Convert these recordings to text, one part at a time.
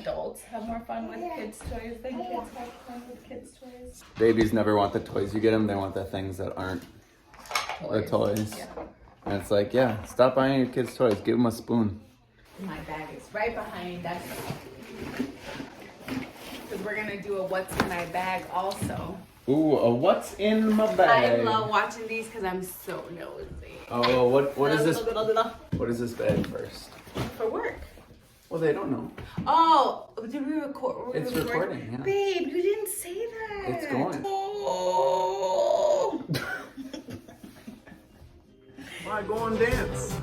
adults have more fun with kids' toys than kids have fun with kids' toys. Babies never want the toys you get them. They want the things that aren't the toys. Yeah. And it's like, yeah, stop buying your kids toys. Give them a spoon. My bag is right behind us. Because we're going to do a what's in my bag also. Ooh, a what's in my bag? I love watching these because I'm so nosy. Oh, what is this? What is this bag first? For work. Well, they don't know. Oh, did we record? It's recording, yeah. Babe, you didn't say that. It's going. Oh. Why go and dance?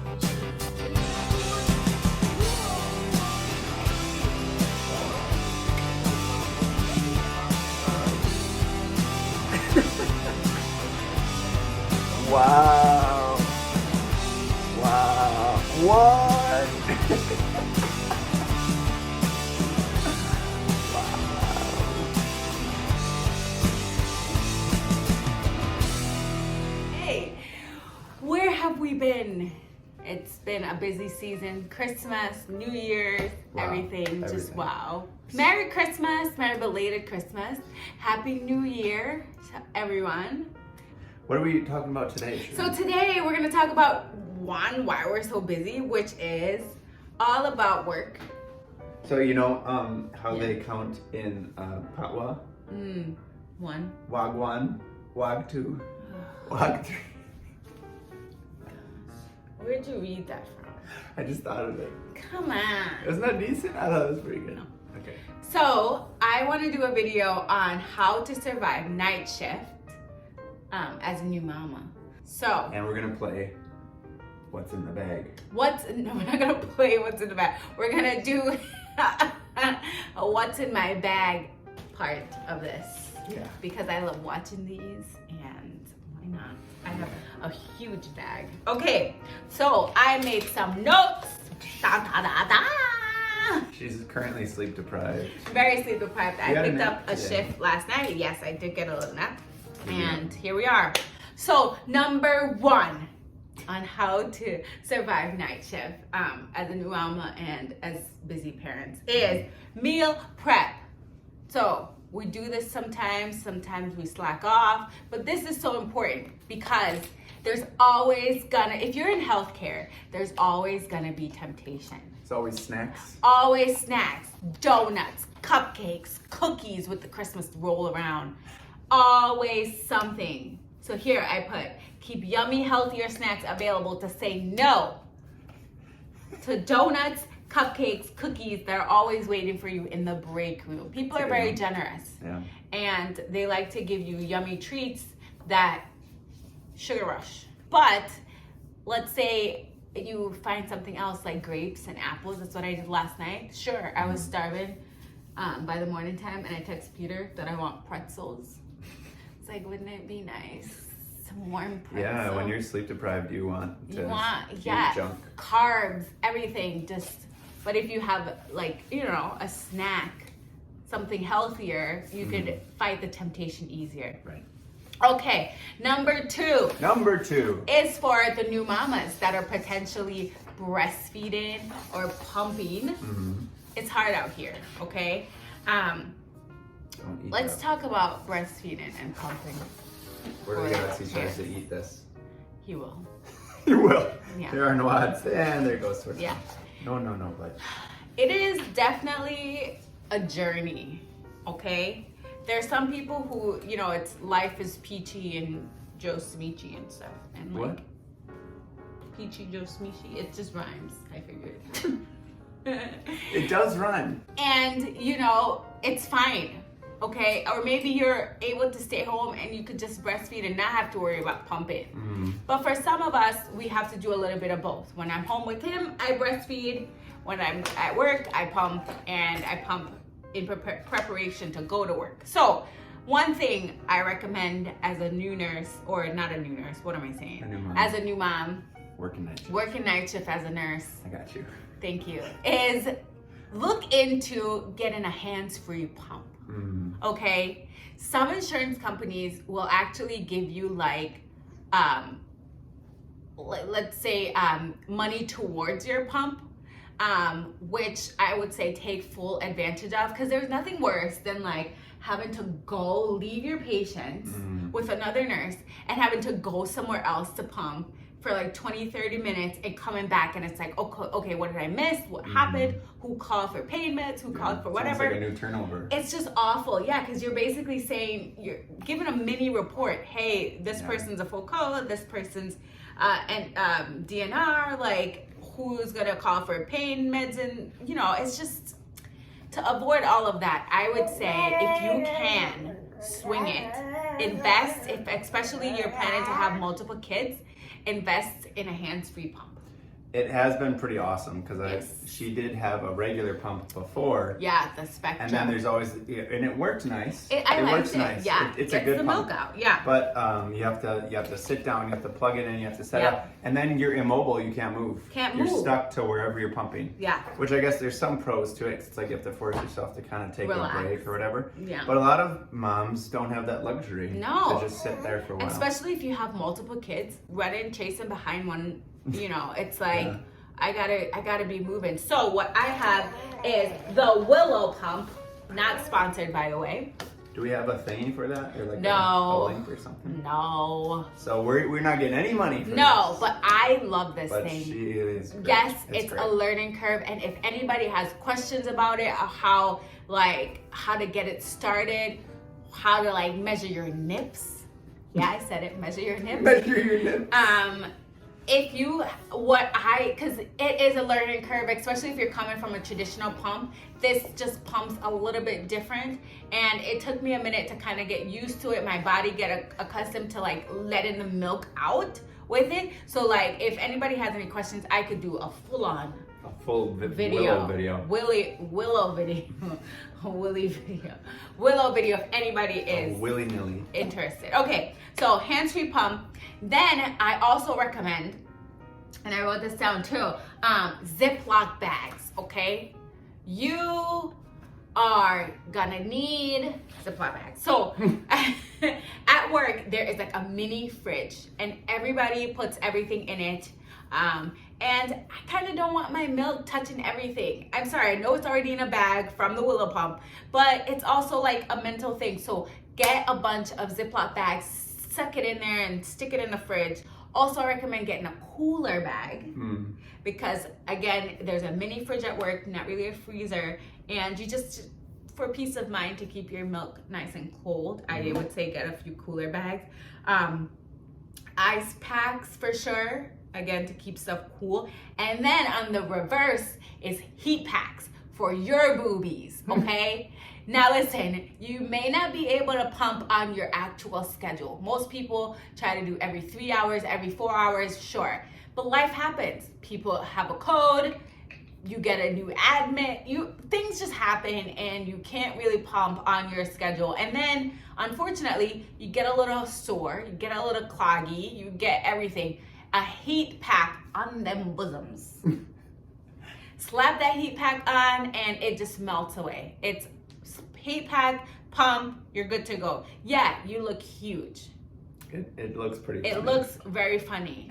Wow. Wow. What? Hey, where have we been? It's been a busy season. Christmas, New Year's, Wow. everything. Just Everything. wow. Merry Christmas, Merry belated Christmas. Happy New Year to everyone. What are we talking about today? Sherene? So today we're going to talk about one, why we're so busy, which is all about work. So you know how they count in Patwa? One. Wag 1, Wag 2, Wag 3. Where'd you read that from? I just thought of it. Come on. Isn't that decent? I thought it was pretty good. No. Okay. So I want to do a video on how to survive night shift as a new mama. So And we're gonna play What's in the Bag. no, we're not gonna play what's in the bag. We're gonna do a what's in my bag part of this. Yeah. Because I love watching these, and why not? I have a huge bag. Okay, so I made some notes. Da, da, da, da. She's currently sleep deprived. Very sleep deprived. I You had a picked nap up a today. shift last night. Yes, I did get a little nap. Yeah. And here we are. So number one on how to survive night shift as a new mama and as busy parents is meal prep. So we do this sometimes we slack off, but this is so important because there's always gonna, if you're in healthcare, there's always gonna be temptation. It's always snacks. Always snacks, donuts, cupcakes, cookies with the Christmas roll around. Always something. So here I put, keep yummy, healthier snacks available to say no to donuts, cupcakes, cookies that are always waiting for you in the break room. People are very generous. Yeah. And they like to give you yummy treats that sugar rush. But let's say you find something else like grapes and apples. That's what I did last night. Sure, I was starving by the morning time, and I text Peter that I want pretzels. It's like, wouldn't it be nice? Some warm pretzels. Yeah, when you're sleep deprived, you want to eat junk. Carbs, everything. But if you have like, a snack, something healthier, you could fight the temptation easier. Right. Okay, number two. Number 2. Is for the new mamas that are potentially breastfeeding or pumping. It's hard out here, okay? Don't eat Let's that. talk about breastfeeding and pumping. Where do we go? He tries to eat this. He will. You will. Yeah. There are no odds. And there goes towards Yeah. No, but It is definitely a journey, okay? There's some people who, it's life is peachy and Joe Smeechy and stuff. And what? Peachy Joe Smeechy. It just rhymes, I figured. It does rhyme. And, it's fine, okay? Or maybe you're able to stay home and you could just breastfeed and not have to worry about pumping. But for some of us, we have to do a little bit of both. When I'm home with him, I breastfeed. When I'm at work, I pump, and I pump in preparation to go to work. So one thing I recommend as a new nurse, or not a new nurse, what am I saying? A new mom. As a new mom, Working night shift. working night shift as a nurse, I got you. thank you, is look into getting a hands-free pump, okay? Some insurance companies will actually give you let's say money towards your pump. which I would say take full advantage of, because there's nothing worse than like having to leave your patient with another nurse and having to go somewhere else to pump for like 20-30 minutes and coming back, and it's like, okay, what did I miss? What happened? Who called for pain meds? Who called for whatever? Sounds like a new turnover. It's just awful, yeah, because you're basically saying, you're giving a mini report. Hey, this person's a full call, this person's DNR, like who's gonna call for pain meds, and you know, it's just to avoid all of that. I would say if you can swing it, invest, if especially you're planning to have multiple kids, invest in a hands-free pump. It has been pretty awesome because she did have a regular pump before. Yeah, the Spectrum. And then there's always, and it worked nice. It works nice. Yeah, it's a good the pump. milk out. Yeah. But you have to sit down, you have to plug it in, you have to set up, and then you're immobile. You can't move. You're stuck to wherever you're pumping. Yeah. Which I guess there's some pros to it. It's like you have to force yourself to kind of take a break or whatever. Yeah. But a lot of moms don't have that luxury. No. To just sit there for a while. Especially if you have multiple kids, running, chasing behind one. You know, it's like. Yeah. I gotta be moving. So what I have is the Willow pump, not sponsored by the way. Do we have a thing for that, or like a link or something? No. So we're not getting any money for this. No, but I love this thing. But she is great. Yes, it's a learning curve, and if anybody has questions about it, or how to get it started, how to like measure your nips. Yeah, I said it. Measure your nips. Measure your nips. Because it is a learning curve, especially if you're coming from a traditional pump. This just pumps a little bit different, and it took me a minute to kind of get used to it. My body get accustomed to like letting the milk out with it. So like, if anybody has any questions, I could do a full Willow video. Willow video if anybody is willy-nilly interested. Okay, so hands-free pump. Then I also recommend, and I wrote this down too, Ziploc bags, okay? You are gonna need Ziploc bags. So at work, there is like a mini fridge, and everybody puts everything in it. And I kind of don't want my milk touching everything. I'm sorry, I know it's already in a bag from the Willow pump, but it's also like a mental thing. So get a bunch of Ziploc bags, suck it in there and stick it in the fridge. Also, I recommend getting a cooler bag because again, there's a mini fridge at work, not really a freezer, and you just, for peace of mind, to keep your milk nice and cold, I would say get a few cooler bags. Ice packs for sure, again, to keep stuff cool. And then on the reverse is heat packs for your boobies, okay? Now listen, you may not be able to pump on your actual schedule. Most people try to do every 3 hours, every 4 hours, sure. But life happens. People have a code, you get a new admit, things just happen, and you can't really pump on your schedule. And then, unfortunately, you get a little sore, you get a little cloggy, you get everything. A heat pack on them bosoms. Slap that heat pack on and it just melts away. It's heat pack, pump, you're good to go. Yeah, you look huge. It looks pretty funny. It looks very funny.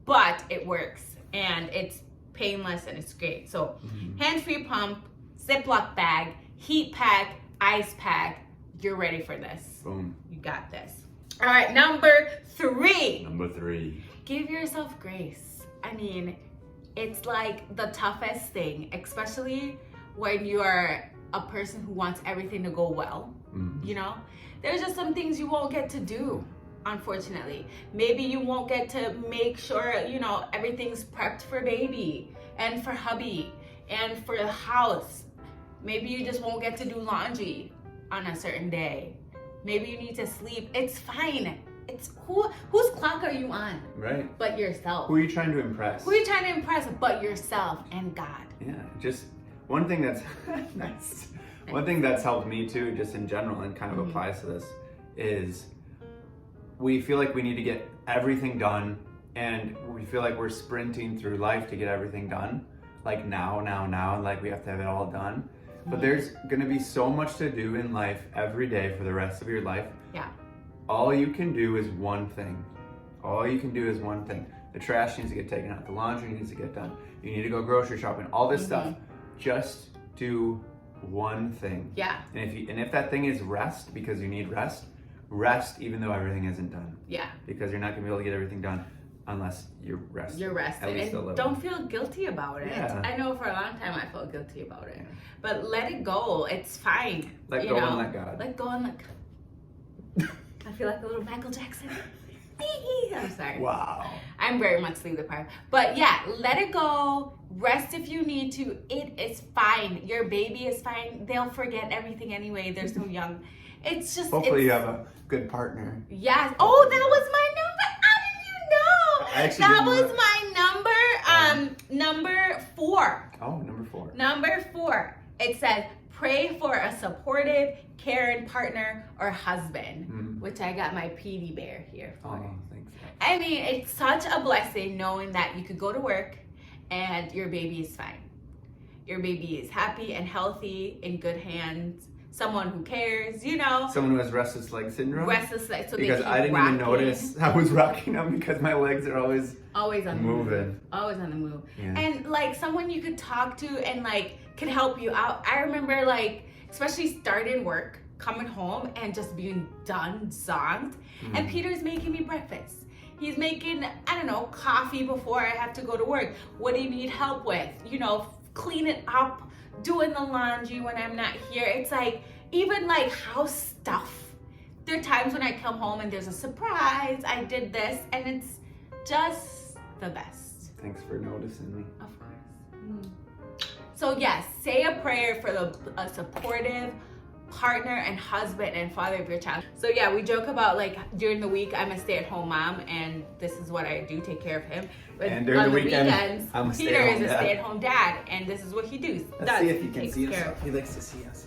But it works, and it's painless, and it's great. So hands-free pump, Ziploc bag, heat pack, ice pack, you're ready for this. Boom. You got this. All right, number 3. Give yourself grace. I mean, it's like the toughest thing, especially when you're a person who wants everything to go well. You know, there's just some things you won't get to do, unfortunately. Maybe you won't get to make sure, you know, everything's prepped for baby and for hubby and for the house. Maybe you just won't get to do laundry on a certain day. Maybe you need to sleep. It's fine. It's whose clock are you on? Right. But yourself. Who are you trying to impress? Who are you trying to impress but yourself and God? Yeah, just one thing that's nice. One thing that's helped me too, just in general, and kind of applies to this, is we feel like we need to get everything done, and we feel like we're sprinting through life to get everything done, like now, and like we have to have it all done. But there's gonna be so much to do in life every day for the rest of your life. Yeah. All you can do is one thing. All you can do is one thing. The trash needs to get taken out. The laundry needs to get done. You need to go grocery shopping. All this stuff. Just do one thing. Yeah. And if that thing is rest, because you need rest even though everything isn't done. Yeah. Because you're not gonna be able to get everything done unless you're rested. You're rested. At least And don't feel guilty about it. Yeah. I know for a long time I felt guilty about it. But let it go. It's fine. Let go and let God. Let go and let God. I feel like a little Michael Jackson. I'm sorry. Wow. I'm very much sleep deprived. But yeah, let it go. Rest if you need to. It is fine. Your baby is fine. They'll forget everything anyway. They're so young. It's just hopefully you have a good partner. Yes. Oh, that was my number. How did you know? That was my number. Number 4. Oh, number 4. Number 4. It says pray for a supportive, caring partner or husband, which I got my PD bear here for. Oh, thanks. I mean, it's such a blessing knowing that you could go to work and your baby is fine. Your baby is happy and healthy, in good hands. Someone who cares, you know. Someone who has restless leg syndrome. Restless leg, so because they keep I didn't rocking. even notice I was rocking them because my legs are always on the moving. move. Always on the move. Yeah. And like someone you could talk to and like could help you out. I remember like especially starting work, coming home and just being done, zonked. And Peter's making me breakfast. He's making, I don't know, coffee before I have to go to work. What do you need help with? You know, clean it up, doing the laundry when I'm not here. It's like, even like house stuff. There are times when I come home and there's a surprise, I did this, and it's just the best. Thanks for noticing me. Of course. So yes, say a prayer for a supportive partner and husband and father of your child. So yeah, we joke about like during the week I'm a stay-at-home mom and this is what I do, take care of him. But and during the weekends, Peter is a stay-at-home dad and this is what he does. Let's see if he can see us. He likes to see us.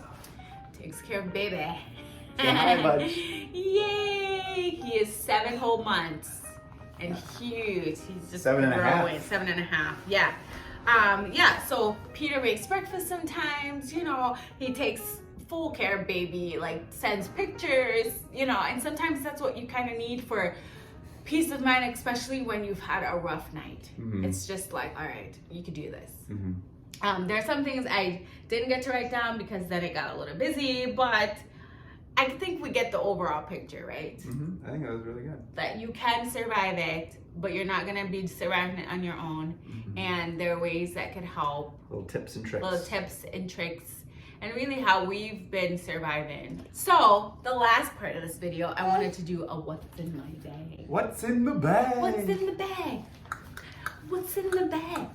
Takes care of baby. Say hi, bud. Yay! He is 7 whole months and huge. He's just 7 and a half. growing. 7.5. Yeah. So Peter makes breakfast sometimes, you know, he takes full care of baby, like sends pictures, you know, and sometimes that's what you kind of need for peace of mind, especially when you've had a rough night. It's just like, all right, you could do this. There are some things I didn't get to write down because then it got a little busy, but I think we get the overall picture, right? I think that was really good. That you can survive it, but you're not gonna be surviving it on your own. And there are ways that could help. Little tips and tricks. Little tips and tricks. And really how we've been surviving. So, the last part of this video, I wanted to do a what's in my bag. What's in the bag? What's in the bag? What's in the bag?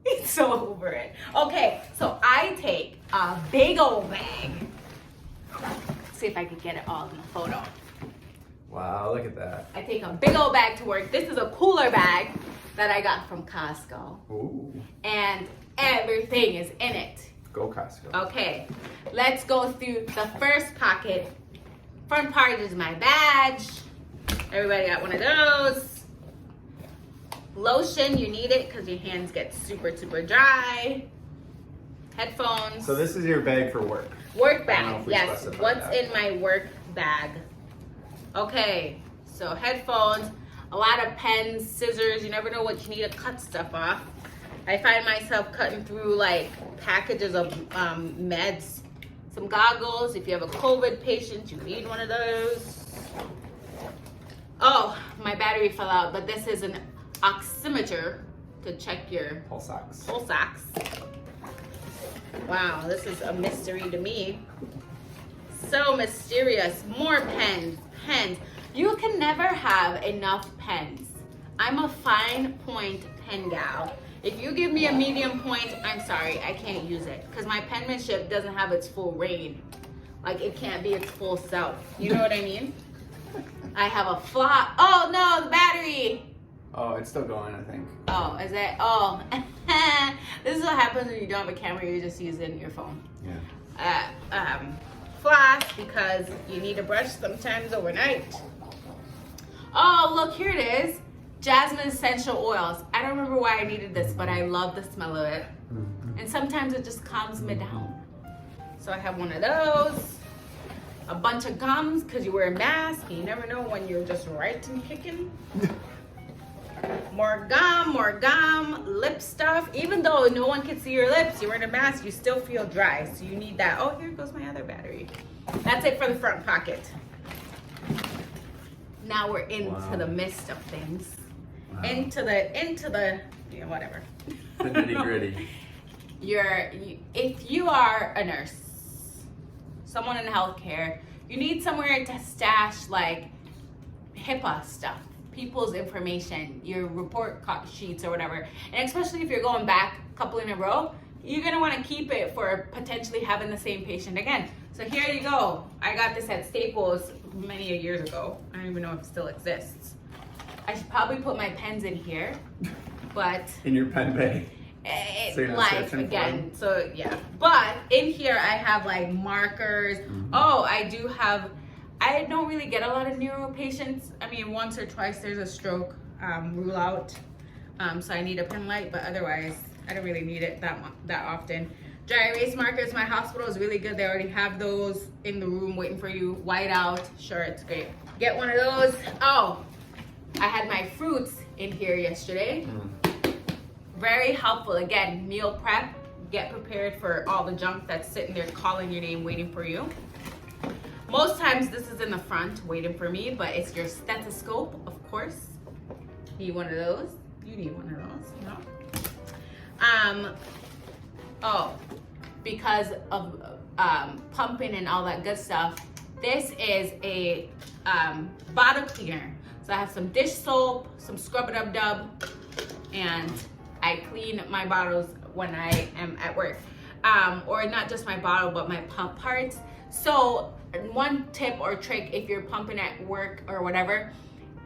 He's so over it. Okay, so I take a big old bag. Let's see if I can get it all in the photo. Wow, look at that. I take a big old bag to work. This is a cooler bag that I got from Costco. Ooh. And everything is in it. Go Costco. Okay, let's go through the first pocket. Front part is my badge. Everybody got one of those. Lotion, you need it because your hands get super dry. Headphones. So this is your bag for work. Work bag, yes. What's in my work bag? Okay, so headphones, a lot of pens, scissors. You never know what you need to cut stuff off. I find myself cutting through like packages of meds. Some goggles, if you have a COVID patient, you need one of those. Oh, my battery fell out, but this is an oximeter to check your pulse ox. Wow, this is a mystery to me. So mysterious. More pens. You can never have enough pens. I'm a fine point pen gal. If you give me a medium point, I'm sorry, I can't use it because my penmanship doesn't have its full reign. Like it can't be its full self. You know what I mean? I have a flaw. Oh no, the battery. Oh, it's still going, I think. Oh, is it? Oh, this is what happens when you don't have a camera. You're just using your phone. Yeah. Floss because you need to brush sometimes overnight. Oh, look, here it is. Jasmine essential oils. I don't remember why I needed this, but I love the smell of it. And sometimes it just calms me down. So I have one of those. a bunch of gums because you wear a mask. You never know when you're just right and kicking. More gum, lip stuff. Even though no one can see your lips, you're wearing a mask, you still feel dry. So you need that. Oh, here goes my other battery. That's it for the front pocket. Now we're into the midst of things. Wow. Into the, yeah, whatever. The nitty gritty. If you are a nurse, someone in healthcare, you need somewhere to stash like HIPAA stuff, people's information, your report sheets or whatever. And especially if you're going back a couple in a row, you're gonna wanna keep it for potentially having the same patient again. So here you go. I got this at Staples many years ago. I don't even know if it still exists. I should probably put my pens in here, but in your pen bay. So life again. So yeah, but in here I have like markers. Oh, I don't really get a lot of neuro patients. I mean, once or twice there's a stroke rule out, so I need a pen light, but otherwise I don't really need it that often. Dry erase markers, my hospital is really good. They already have those in the room waiting for you. White out, sure, it's great. Get one of those. Oh, I had my fruits in here yesterday. Very helpful. Again, meal prep. Get prepared for all the junk that's sitting there calling your name, waiting for you. Most times this is in the front waiting for me, but it's your stethoscope, of course. Need one of those. You need one of those, you know? Oh, because of pumping and all that good stuff, this is a bottle cleaner. So I have some dish soap, some scrub-a-dub-dub, and I clean my bottles when I am at work. Or not just my bottle, but my pump parts. So one tip or trick if you're pumping at work or whatever,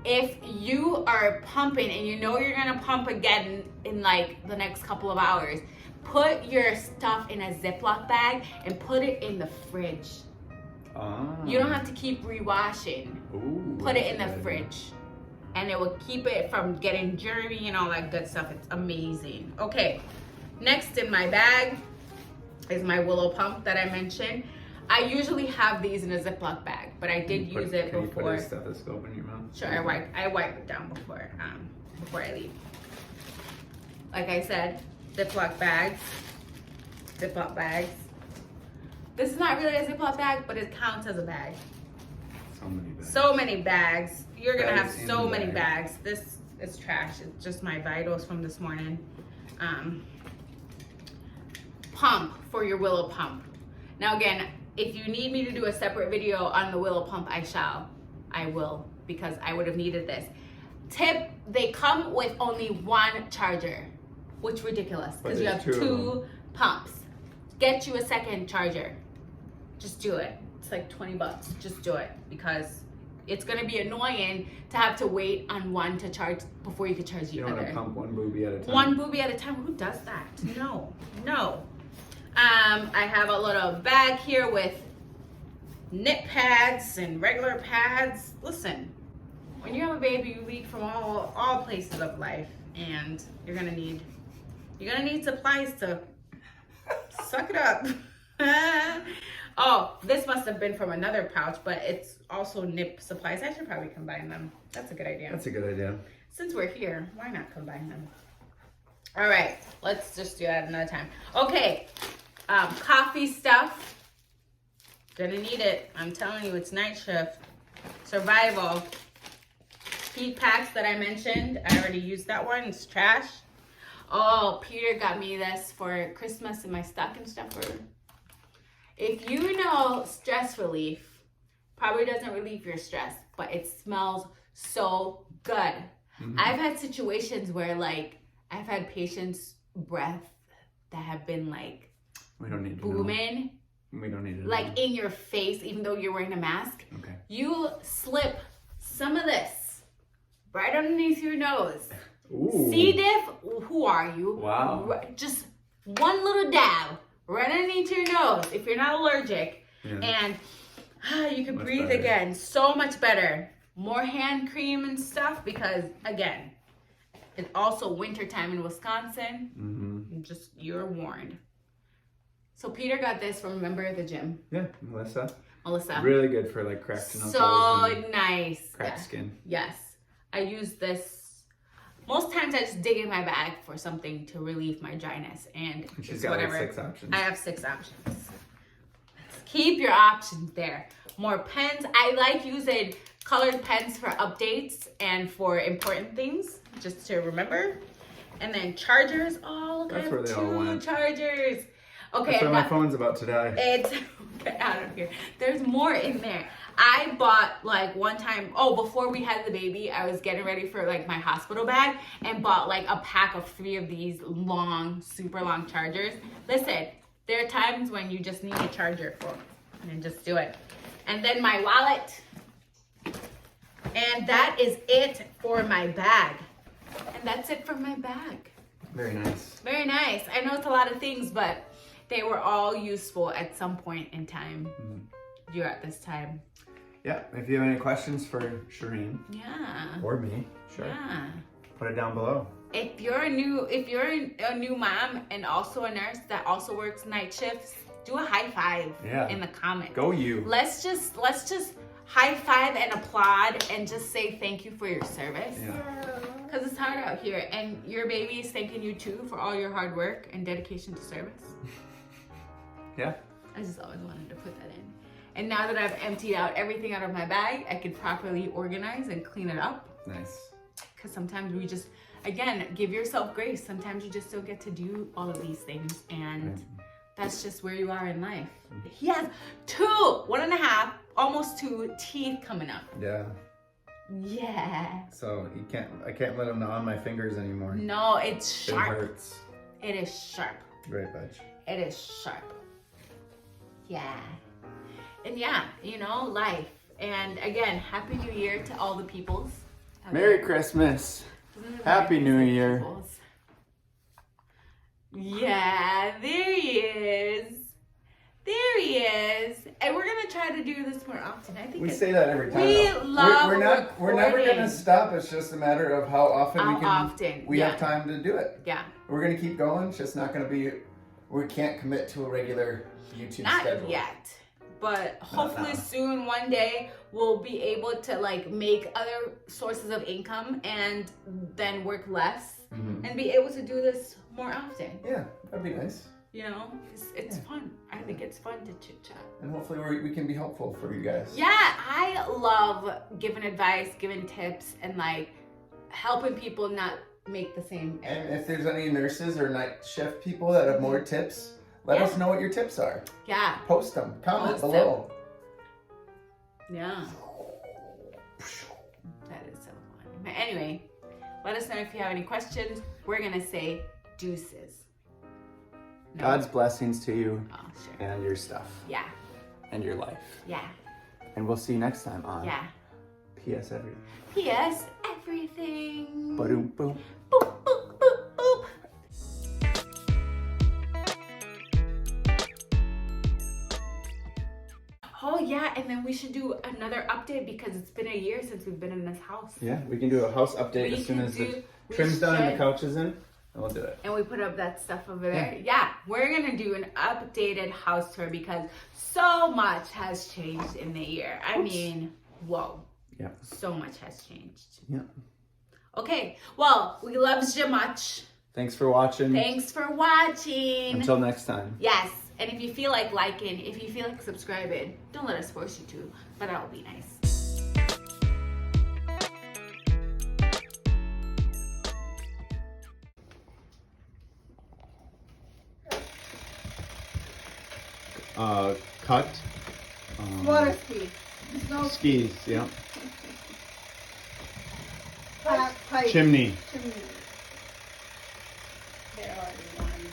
if you are pumping and you know you're gonna pump again in like the next couple of hours, put your stuff in a Ziploc bag and put it in the fridge. You don't have to keep rewashing. Put it in the fridge. And it will keep it from getting germy and all that good stuff. It's amazing. Okay, next in my bag is my Willow pump that I mentioned. I usually have these in a Ziploc bag, but I did use it before. Can you put a stethoscope in your mouth? Sure, I wipe it down before I leave. Like I said, Ziploc bags. This is not really a Ziploc bag, but it counts as a bag. So many bags. You're gonna have so many bags. This is trash. It's just my vitals from this morning. Pump for your Willow pump. Now again, if you need me to do a separate video on the Willow pump, I will, because I would have needed this. Tip, they come with only one charger, which is ridiculous, because you have two pumps. Get you a second charger. Just do it. It's like 20 bucks. Just do it, because it's gonna be annoying to have to wait on one to charge before you can charge the other. You don't want to pump one boobie at a time. One boobie at a time? Who does that? No. I have a little bag here with nip pads and regular pads. Listen, when you have a baby, you leak from all places of life, and you're gonna need supplies to suck it up. Oh, this must have been from another pouch, but it's also nip supplies. I should probably combine them. That's a good idea. That's a good idea. Since we're here, why not combine them? All right, let's just do that another time. Okay, coffee stuff. Gonna need it. I'm telling you, it's night shift. Survival. Heat packs that I mentioned. I already used that one. It's trash. Oh, Peter got me this for Christmas in my stocking stuffer. If you know stress relief, probably doesn't relieve your stress, but it smells so good. I've had situations where like I've had patients' breath that have been like we don't need to booming. Know. We don't need to like know. In your face, even though you're wearing a mask. Okay. You slip some of this right underneath your nose. Ooh. C. diff, who are you? Wow. Just one little dab right underneath your nose if you're not allergic. Yeah. And you can breathe better. again. So much better. More hand cream and stuff, because again, it's also wintertime in Wisconsin. Just, you're warned. So Peter got this from a member of the gym. Yeah, Melissa. Alyssa. Really good for like cracked knuckles. So nice. Cracked skin. Yes. I use this. Most times I just dig in my bag for something to relieve my dryness. And she's got whatever. like 6 options. I have 6 options. Keep your options there. More pens. I like using colored pens for updates and for important things, just to remember. And then chargers. Oh, look, That's I where have they all 2 went. chargers. Okay. That's what my phone's about today. It's, get out of here. There's more in there. I bought like one time, before we had the baby, I was getting ready for like my hospital bag and bought like a pack of 3 of these long, super long chargers. Listen, there are times when you just need a charger for, and just do it. And then my wallet. And that is it for my bag. And that's it for my bag. Very nice. Very nice. I know it's a lot of things, but they were all useful at some point in time. You're at this time. Yeah, if you have any questions for Sherene. Yeah. Or me, sure. Yeah. Put it down below. If you're a new mom and also a nurse that also works night shifts, do a high five in the comments. Go you. Let's just high five and applaud and just say thank you for your service. Yeah. Because it's hard out here, and your baby is thanking you too for all your hard work and dedication to service. Yeah. I just always wanted to put that in. And now that I've emptied out everything out of my bag, I can properly organize and clean it up. Nice. Because sometimes we just, again, give yourself grace. Sometimes you just don't get to do all of these things, and that's just where you are in life. He has 1.5, almost 2 teeth coming up. Yeah. Yeah. So I can't let him gnaw on my fingers anymore. No, it's sharp. It hurts. It is sharp. Great bitch. It is sharp. Yeah. And yeah, life. And again, Happy New Year to all the peoples. Merry Christmas. Happy New Year. Peoples. Yeah, there he is. There he is. And we're gonna try to do this more often. I think We say that every time. We're never gonna stop. It's just a matter of how often we have time to do it. Yeah. We're gonna keep going. It's just not gonna be. We can't commit to a regular YouTube schedule. Not yet. But hopefully soon, one day, we'll be able to like make other sources of income and then work less and be able to do this more often. Yeah, that'd be nice. It's fun. I think it's fun to chit chat. And hopefully we can be helpful for you guys. Yeah, I love giving advice, giving tips, and like helping people not make the same errors. And if there's any nurses or night shift people that have more tips, let us know what your tips are. Yeah. Post them. Comment below. Yeah. That is so fun. But anyway, let us know if you have any questions. We're going to say deuces. No? God's blessings to you and your stuff. Yeah. And your life. Yeah. And we'll see you next time on PS Everything. PS Everything. Ba-doom, boom. Boop, boop, boop, boop. Oh yeah, and then we should do another update because it's been a year since we've been in this house. Yeah, we can do a house update as soon as the trim's done and the couch is in. And we'll do it. And we put up that stuff over there. Yeah, we're gonna do an updated house tour because so much has changed in the year. I mean, whoa. Yeah. So much has changed. Yeah. Okay, well, we love you much. Thanks for watching. Thanks for watching. Until next time. Yes, and if you feel like liking, if you feel like subscribing, don't let us force you to, but that'll be nice. Cut. Water ski. No Skis, yeah. pipe. Chimney. Chimney. There are one.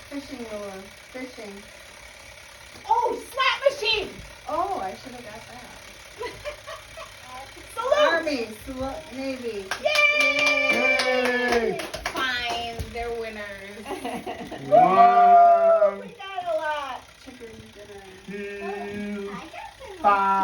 Fishing lure. Fishing. Oh, slap machine! Oh, I should have got that. Salute! Army. Navy. Yay! Fine, they're winners. One, We got a lot. Chicken dinner. 2, 5.